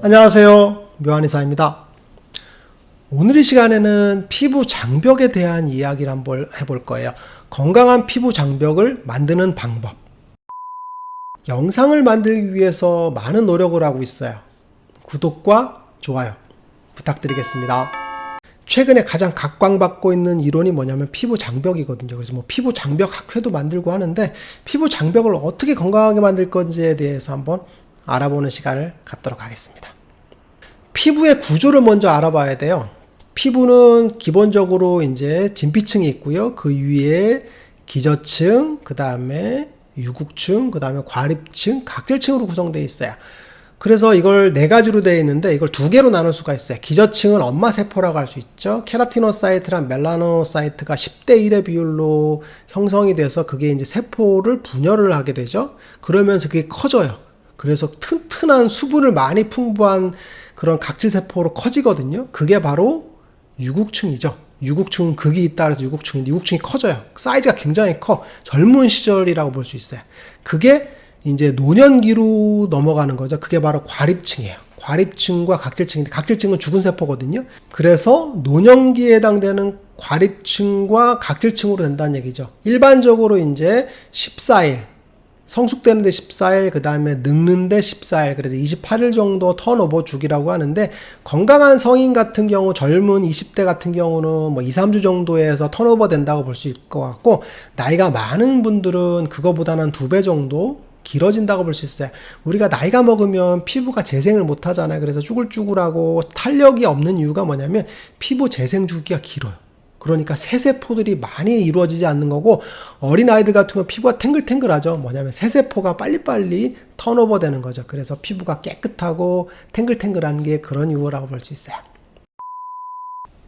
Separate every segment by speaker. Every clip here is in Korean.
Speaker 1: 안녕하세요, 묘한의사입니다. 오늘 이 시간에는 피부 장벽에 대한 이야기를 한번 해볼 거예요. 건강한 피부 장벽을 만드는 방법. 영상을 만들기 위해서 많은 노력을 하고 있어요. 구독과 좋아요 부탁드리겠습니다. 최근에 가장 각광받고 있는 이론이 뭐냐면 피부 장벽이거든요. 그래서 피부 장벽 학회도 만들고 하는데, 피부 장벽을 어떻게 건강하게 만들 건지에 대해서 한번 알아보는 시간을 갖도록 하겠습니다. 피부의 구조를 먼저 알아봐야 돼요. 피부는 기본적으로 이제 진피층이 있고요. 그 위에 기저층, 그 다음에 유국층, 그 다음에 과립층, 각질층으로 구성되어 있어요. 그래서 이걸 네 가지로 되어 있는데, 이걸 두 개로 나눌 수가 있어요. 기저층은 엄마 세포라고 할 수 있죠. 케라티노사이트랑 멜라노사이트가 10대 1의 비율로 형성이 돼서 그게 이제 세포를 분열을 하게 되죠. 그러면서 그게 커져요. 그래서 튼튼한 수분을 많이 풍부한 그런 각질세포로 커지거든요. 그게 바로 유국층이죠. 유국층은 극이 있다 그래서 유국층인데, 유국층이 커져요. 사이즈가 굉장히 커. 젊은 시절이라고 볼 수 있어요. 그게 이제 노년기로 넘어가는 거죠. 그게 바로 과립층이에요. 과립층과 각질층인데, 각질층은 죽은 세포거든요. 그래서 노년기에 해당되는 과립층과 각질층으로 된다는 얘기죠. 일반적으로 이제 14일, 성숙되는데 14일, 그 다음에 늙는데 14일, 그래서 28일 정도 턴오버 주기라고 하는데, 건강한 성인 같은 경우, 젊은 20대 같은 경우는 2, 3주 정도에서 턴오버 된다고 볼 수 있을 것 같고, 나이가 많은 분들은 그거보다는 2배 정도 길어진다고 볼 수 있어요. 우리가 나이가 먹으면 피부가 재생을 못 하잖아요. 그래서 쭈글쭈글하고 탄력이 없는 이유가 뭐냐면, 피부 재생 주기가 길어요. 그러니까 새세포들이 많이 이루어지지 않는 거고, 어린아이들 같은 경우 피부가 탱글탱글하죠. 뭐냐면 새세포가 빨리빨리 턴오버 되는 거죠. 그래서 피부가 깨끗하고 탱글탱글한 게 그런 이유라고 볼 수 있어요.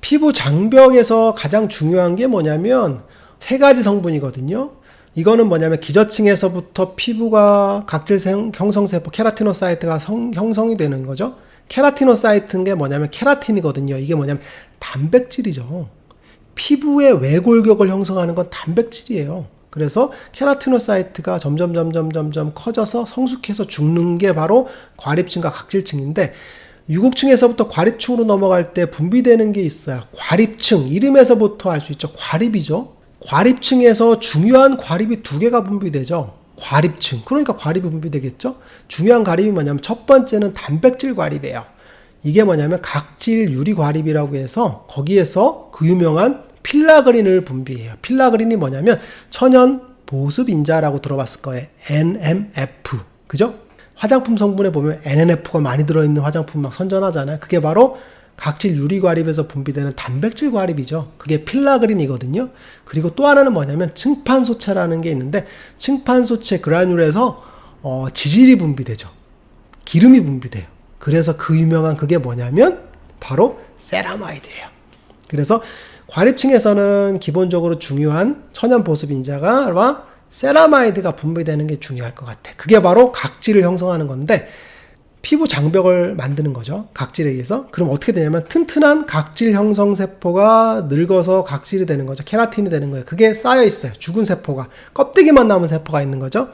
Speaker 1: 피부 장벽에서 가장 중요한 게 뭐냐면 세 가지 성분이거든요. 이거는 뭐냐면 기저층에서부터 피부가 각질 형성세포 케라티노사이트가 형성이 되는 거죠. 케라티노사이트인 게 뭐냐면 케라틴이거든요. 이게 뭐냐면 단백질이죠. 피부의 외골격을 형성하는 건 단백질이에요. 그래서 케라티노사이트가 점점 커져서 성숙해서 죽는 게 바로 과립층과 각질층인데, 유국층에서부터 과립층으로 넘어갈 때 분비되는 게 있어요. 과립층, 이름에서부터 알 수 있죠. 과립이죠. 과립층에서 중요한 과립이 두 개가 분비되죠. 과립층, 그러니까 과립이 분비되겠죠. 중요한 과립이 뭐냐면 첫 번째는 단백질 과립이에요. 이게 뭐냐면 각질 유리 과립이라고 해서 거기에서 그 유명한 필라그린을 분비해요. 필라그린이 뭐냐면 천연 보습 인자라고 들어봤을 거예요. NMF. 그죠? 화장품 성분에 보면 NMF가 많이 들어있는 화장품 막 선전하잖아요. 그게 바로 각질 유리 과립에서 분비되는 단백질 과립이죠. 그게 필라그린이거든요. 그리고 또 하나는 뭐냐면 층판소체라는 게 있는데, 층판소체 그라눌에서 지질이 분비되죠. 기름이 분비돼요. 그래서 그 유명한 그게 뭐냐면 바로 세라마이드예요. 그래서 과립층에서는 기본적으로 중요한 천연 보습 인자가 세라마이드가 분비되는 게 중요할 것 같아. 그게 바로 각질을 형성하는 건데, 피부 장벽을 만드는 거죠. 각질에 의해서. 그럼 어떻게 되냐면 튼튼한 각질 형성 세포가 늙어서 각질이 되는 거죠. 케라틴이 되는 거예요. 그게 쌓여 있어요. 죽은 세포가. 껍데기만 남은 세포가 있는 거죠.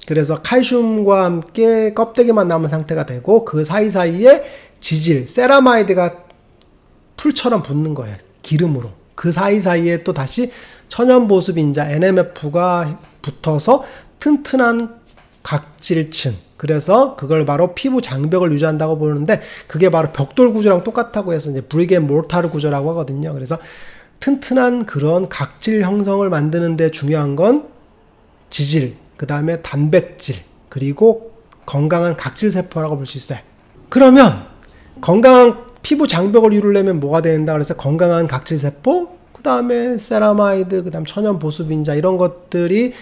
Speaker 1: 그래서 칼슘과 함께 껍데기만 남은 상태가 되고, 그 사이사이에 지질, 세라마이드가 풀처럼 붙는 거예요. 기름으로. 그 사이사이에 또 다시 천연보습인자 NMF가 붙어서 튼튼한 각질층. 그래서 그걸 바로 피부 장벽을 유지한다고 보는데, 그게 바로 벽돌 구조랑 똑같다고 해서 이제 브릭 앤 모르타르 구조라고 하거든요. 그래서 튼튼한 그런 각질 형성을 만드는 데 중요한 건 지질, 그 다음에 단백질, 그리고 건강한 각질세포라고 볼 수 있어요. 그러면 건강한 피부 장벽을 이루려면 뭐가 된다 그래서 건강한 각질세포, 그 다음에 세라마이드, 그 다음 천연보습인자, 이런 것들이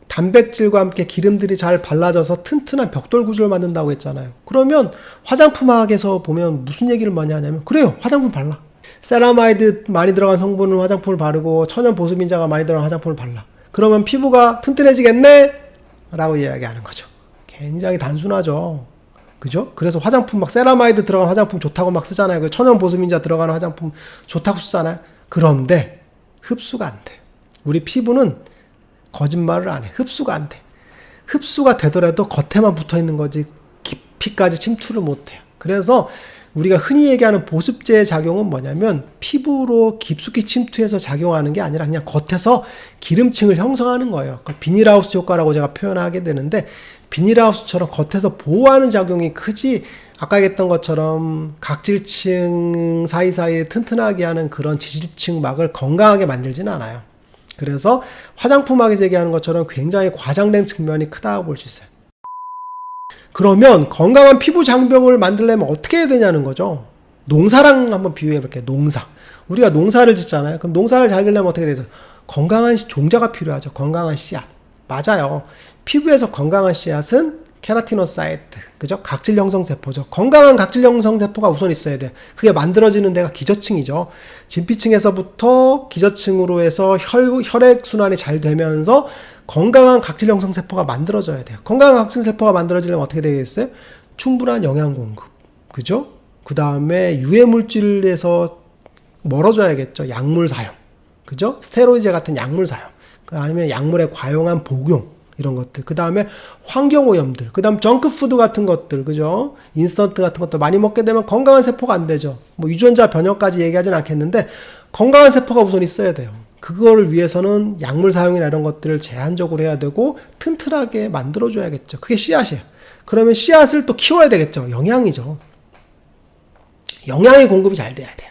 Speaker 1: 단백질과 함께 기름들이 잘 발라져서 튼튼한 벽돌 구조를 만든다고 했잖아요. 그러면 화장품학에서 보면 무슨 얘기를 많이 하냐면, 그래요, 화장품 발라. 세라마이드 많이 들어간 성분을 화장품을 바르고 천연보습인자가 많이 들어간 화장품을 발라. 그러면 피부가 튼튼해지겠네? 라고 이야기하는 거죠. 굉장히 단순하죠. 그죠? 그래서 화장품 막 세라마이드 들어간 화장품 좋다고 막 쓰잖아요. 천연 보습인자 들어가는 화장품 좋다고 쓰잖아요. 그런데 흡수가 안 돼. 우리 피부는 거짓말을 안 해. 흡수가 안 돼. 흡수가 되더라도 겉에만 붙어 있는 거지 깊이까지 침투를 못 해요. 그래서 우리가 흔히 얘기하는 보습제의 작용은 뭐냐면 피부로 깊숙이 침투해서 작용하는 게 아니라 그냥 겉에서 기름층을 형성하는 거예요. 그걸 비닐하우스 효과라고 제가 표현하게 되는데, 비닐하우스처럼 겉에서 보호하는 작용이 크지, 아까 얘기했던 것처럼 각질층 사이사이에 튼튼하게 하는 그런 지질층 막을 건강하게 만들지는 않아요. 그래서 화장품학에서 얘기하는 것처럼 굉장히 과장된 측면이 크다고 볼 수 있어요. 그러면 건강한 피부 장벽을 만들려면 어떻게 해야 되냐는 거죠. 농사랑 한번 비유해 볼게요. 농사. 우리가 농사를 짓잖아요. 그럼 농사를 잘 되려면 어떻게 되죠? 건강한 종자가 필요하죠. 건강한 씨앗. 맞아요. 피부에서 건강한 씨앗은 케라티노사이트, 그죠? 각질 형성 세포죠. 건강한 각질 형성 세포가 우선 있어야 돼요. 그게 만들어지는 데가 기저층이죠. 진피층에서부터 기저층으로 해서 혈액 순환이 잘 되면서 건강한 각질 형성 세포가 만들어져야 돼요. 건강한 각질 세포가 만들어지려면 어떻게 되겠어요? 충분한 영양 공급, 그죠? 그 다음에 유해 물질에서 멀어져야겠죠. 약물 사용, 그죠? 스테로이드 같은 약물 사용, 아니면 약물의 과용한 복용, 이런 것들. 그 다음에 환경오염들, 그 다음 정크푸드 같은 것들, 그죠? 인스턴트 같은 것도 많이 먹게 되면 건강한 세포가 안 되죠. 뭐 유전자 변형까지 얘기하진 않겠는데 건강한 세포가 우선 있어야 돼요. 그거를 위해서는 약물 사용이나 이런 것들을 제한적으로 해야 되고 튼튼하게 만들어줘야겠죠. 그게 씨앗이에요. 그러면 씨앗을 또 키워야 되겠죠. 영양이죠. 영양의 공급이 잘 돼야 돼요.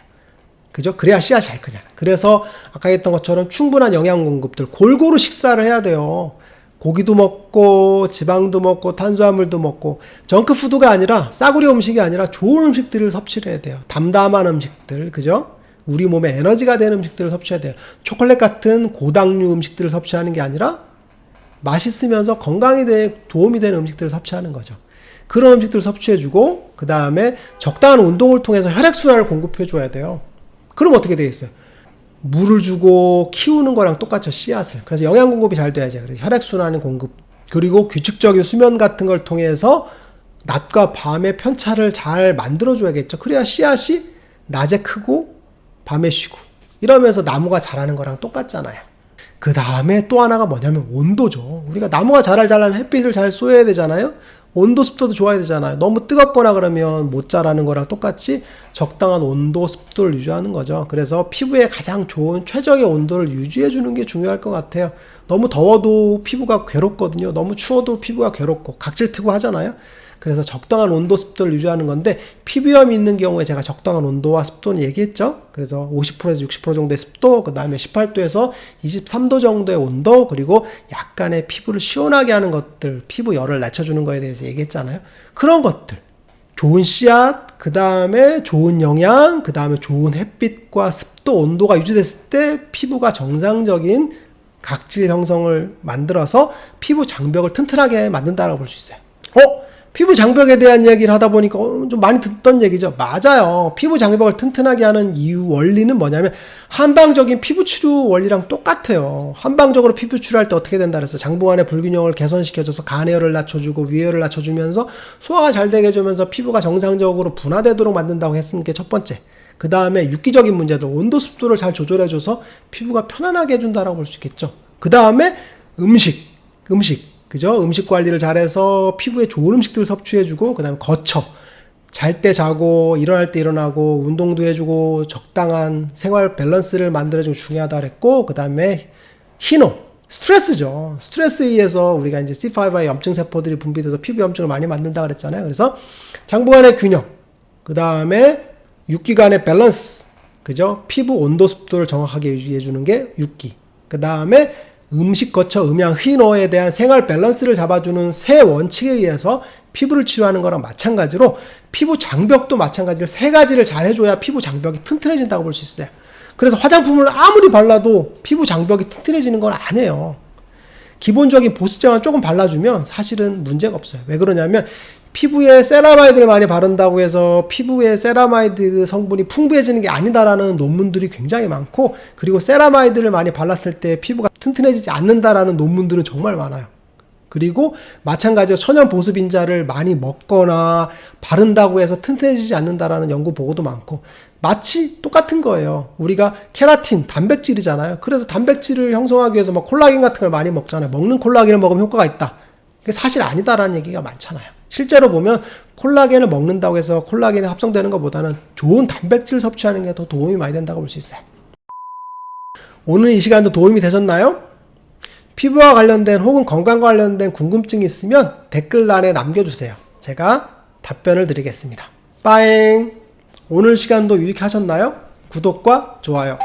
Speaker 1: 그죠? 그래야 씨앗이 잘 크잖아요. 그래서 아까 했던 것처럼 충분한 영양 공급들, 골고루 식사를 해야 돼요. 고기도 먹고 지방도 먹고 탄수화물도 먹고, 정크푸드가 아니라 싸구려 음식이 아니라 좋은 음식들을 섭취를 해야 돼요. 담담한 음식들, 그죠? 우리 몸에 에너지가 되는 음식들을 섭취해야 돼요. 초콜릿 같은 고당류 음식들을 섭취하는 게 아니라 맛있으면서 건강에 도움이 되는 음식들을 섭취하는 거죠. 그런 음식들을 섭취해주고, 그 다음에 적당한 운동을 통해서 혈액순환을 공급해줘야 돼요. 그럼 어떻게 되겠어요? 물을 주고 키우는 거랑 똑같죠. 씨앗을. 그래서 영양 공급이 잘 돼야죠. 그래서 혈액순환의 공급, 그리고 규칙적인 수면 같은 걸 통해서 낮과 밤의 편차를 잘 만들어줘야겠죠. 그래야 씨앗이 낮에 크고 밤에 쉬고 이러면서 나무가 자라는 거랑 똑같잖아요. 그 다음에 또 하나가 뭐냐면 온도죠. 우리가 나무가 자라려면 햇빛을 잘 쏘여야 되잖아요. 온도 습도도 좋아야 되잖아요. 너무 뜨겁거나 그러면 못 자라는 거랑 똑같이 적당한 온도 습도를 유지하는 거죠. 그래서 피부에 가장 좋은 최적의 온도를 유지해 주는 게 중요할 것 같아요. 너무 더워도 피부가 괴롭거든요. 너무 추워도 피부가 괴롭고 각질 트고 하잖아요. 그래서 적당한 온도 습도를 유지하는 건데, 피부염이 있는 경우에 제가 적당한 온도와 습도는 얘기했죠. 그래서 50%에서 60% 정도의 습도, 그 다음에 18도에서 23도 정도의 온도, 그리고 약간의 피부를 시원하게 하는 것들, 피부 열을 낮춰주는 거에 대해서 얘기했잖아요. 그런 것들, 좋은 씨앗, 그 다음에 좋은 영양, 그 다음에 좋은 햇빛과 습도, 온도가 유지됐을 때 피부가 정상적인 각질 형성을 만들어서 피부 장벽을 튼튼하게 만든다고 볼 수 있어요. 피부 장벽에 대한 이야기를 하다 보니까 좀 많이 듣던 얘기죠. 맞아요. 피부 장벽을 튼튼하게 하는 이유 원리는 뭐냐면 한방적인 피부 치료 원리랑 똑같아요. 한방적으로 피부 치료할 때 어떻게 된다 그랬어? 장부간의 불균형을 개선시켜줘서 간해열을 낮춰주고 위해열을 낮춰주면서 소화가 잘 되게 해주면서 피부가 정상적으로 분화되도록 만든다고 했으니까 게 첫 번째. 그 다음에 육기적인 문제들, 온도 습도를 잘 조절해줘서 피부가 편안하게 해준다라고 볼 수 있겠죠. 그 다음에 음식. 그죠? 음식 관리를 잘해서 피부에 좋은 음식들을 섭취해주고, 그 다음에 거쳐. 잘 때 자고, 일어날 때 일어나고, 운동도 해주고, 적당한 생활 밸런스를 만들어주는 게 중요하다 그랬고, 그 다음에 희노. 스트레스죠. 스트레스에 의해서 우리가 이제 C5의 염증 세포들이 분비돼서 피부 염증을 많이 만든다 그랬잖아요. 그래서 장부간의 균형. 그 다음에 육기간의 밸런스. 그죠? 피부 온도 습도를 정확하게 유지해주는 게 육기. 그 다음에 음식 거쳐 음양 희노에 대한 생활 밸런스를 잡아주는 세 원칙에 의해서 피부를 치료하는 거랑 마찬가지로 피부 장벽도 마찬가지로 세 가지를 잘 해줘야 피부 장벽이 튼튼해진다고 볼 수 있어요. 그래서 화장품을 아무리 발라도 피부 장벽이 튼튼해지는 건 아니에요. 기본적인 보습제만 조금 발라주면 사실은 문제가 없어요. 왜 그러냐면 피부에 세라마이드를 많이 바른다고 해서 피부에 세라마이드 성분이 풍부해지는 게 아니다라는 논문들이 굉장히 많고, 그리고 세라마이드를 많이 발랐을 때 피부가 튼튼해지지 않는다라는 논문들은 정말 많아요. 그리고 마찬가지로 천연 보습인자를 많이 먹거나 바른다고 해서 튼튼해지지 않는다라는 연구 보고도 많고, 마치 똑같은 거예요. 우리가 케라틴, 단백질이잖아요. 그래서 단백질을 형성하기 위해서 콜라겐 같은 걸 많이 먹잖아요. 먹는 콜라겐을 먹으면 효과가 있다. 그게 사실 아니다라는 얘기가 많잖아요. 실제로 보면 콜라겐을 먹는다고 해서 콜라겐이 합성되는 것보다는 좋은 단백질 섭취하는 게 더 도움이 많이 된다고 볼 수 있어요. 오늘 이 시간도 도움이 되셨나요? 피부와 관련된 혹은 건강과 관련된 궁금증이 있으면 댓글란에 남겨주세요. 제가 답변을 드리겠습니다. 빠잉! 오늘 시간도 유익하셨나요? 구독과 좋아요